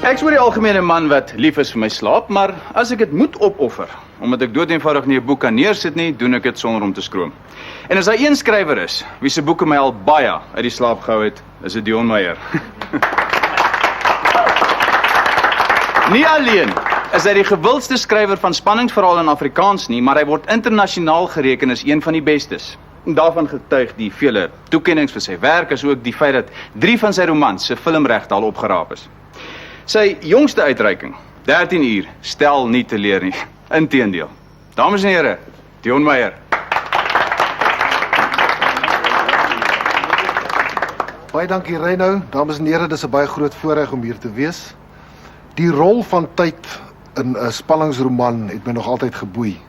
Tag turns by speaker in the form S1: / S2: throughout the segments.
S1: Ek is oor die algemeen 'n man wat lief is vir my slaap, maar as ek dit moet opoffer, omdat ek doodeenvoudig nie 'n boek kan neersit nie, doen ek dit sonder om te skroom. En as daar een skrywer is, wie se boeke my al baie uit die slaap gehou het, is dit Dion Meyer. Nie alleen is hy die gewildste skrywer van spanningsverhale in Afrikaans nie, maar hy word internasionaal gereken as een van die bestes. Daarvan getuig die vele toekennings vir sy werk, as ook die feit dat 3 van sy romans se filmregte al opgeraap is. Sy jongste uitreiking, 13 uur, stel nie teleur nie. Inteendeel. Dames en here, Dion Meyer.
S2: Baie dankie Reino. Dames en here, dis 'n baie groot voorreg om hier te wees. Die rol van tyd in 'n spanningsroman het my nog altyd geboei.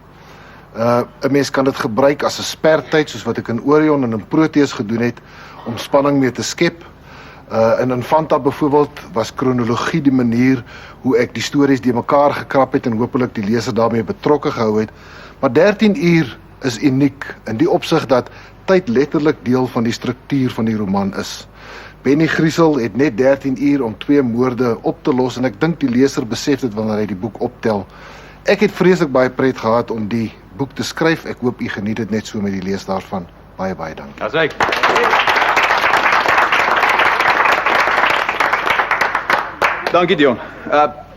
S2: 'n Mens kan dit gebruik as 'n spertyd, soos wat ek in Orion en in Proteus gedoen het, om spanning mee te skep. In Infanta byvoorbeeld was kronologie die manier hoe ek die stories die mekaar gekrap het en hopelik die leser daarmee betrokke gehou het. Maar 13 uur is uniek in die opsig dat tyd letterlik deel van die struktuur van die roman is. Benny Griesel het net 13 uur om 2 moorde op te los en ek dink die leser besef dit wanneer hy die boek optel. Ek het vreeslik baie pret gehad om die boek te skryf. Ek hoop u geniet dit net so met die lees daarvan. Baie dankie.
S1: Dis reg. Dankie Dion.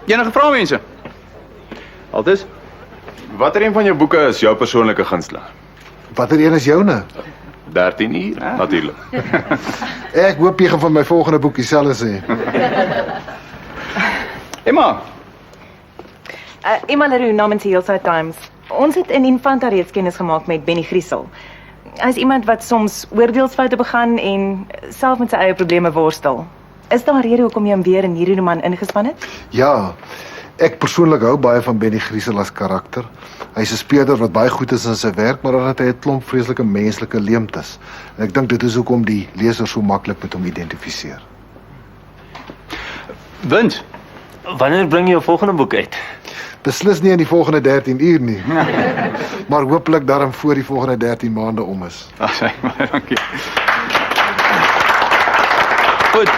S1: Enige vrae mense? Altes?
S3: Watter een van jou boeke is jou persoonlike gunsteling?
S2: Watter een is joune?
S3: 13 uur, natuurlik.
S2: Ek hoop jy gaan van my volgende boek dieselfde sê.
S1: Emma,
S4: Emma Leroux namens die Hillside Times. Ons het in Infanta reeds kennis gemaak met Benny Griesel. Hy is iemand wat soms oordeelsfoute begaan en self met sy eie probleme worstel. Is daar 'n rede hoekom jy hom weer in hierdie roman ingespan het?
S2: Ja, ek persoonlik hou baie van Benny Griesel as karakter. Hy's 'n speurder wat baie goed is in sy werk, maar dan het hy 'n klomp vreeslike menslike leemtes. En ek dink dit is hoekom die leser so maklik met hom identifiseer.
S1: Wins.
S5: Wanneer bring jy jou volgende boek uit?
S2: Beslis nie in die volgende 13 uur nie. Maar hopelik daarom voor die volgende 13 maande om is.
S1: Baie dankie. Goed.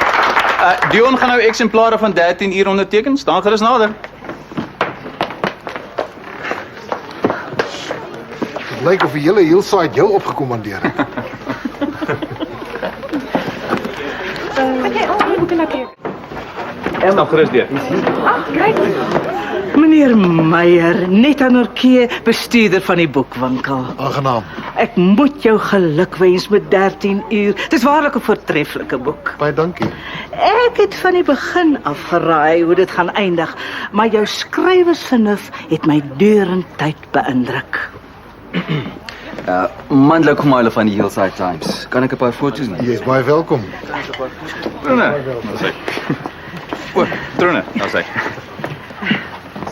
S1: Dion gaan nou eksemplare van 13 uur onderteken. Staan gerus nader.
S2: Het lyk of die hele Hillside jou opgekommandeer het.
S1: Stap gerus deur.
S6: Meneer Meyer, net aan Orkee, bestuurder van die boekwinkel.
S2: Aangenaam.
S6: Ek moet jou gelukwens met 13 uur. Het is waarlik 'n voortreffelike boek.
S2: Baie dankie.
S6: Ek het van die begin af geraai hoe dit gaan eindig, maar jou skrywersvernuf het my deurentyd beïndruk.
S7: Mandla Khumalo van die Hillside Times. Kan ek 'n paar foto's neem?
S2: Jy is baie welkom.
S1: Trone. Daar's hy. O, Trone, daar's hy.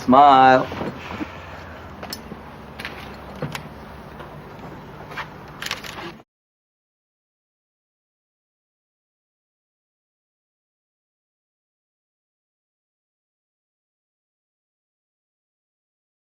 S7: Smile.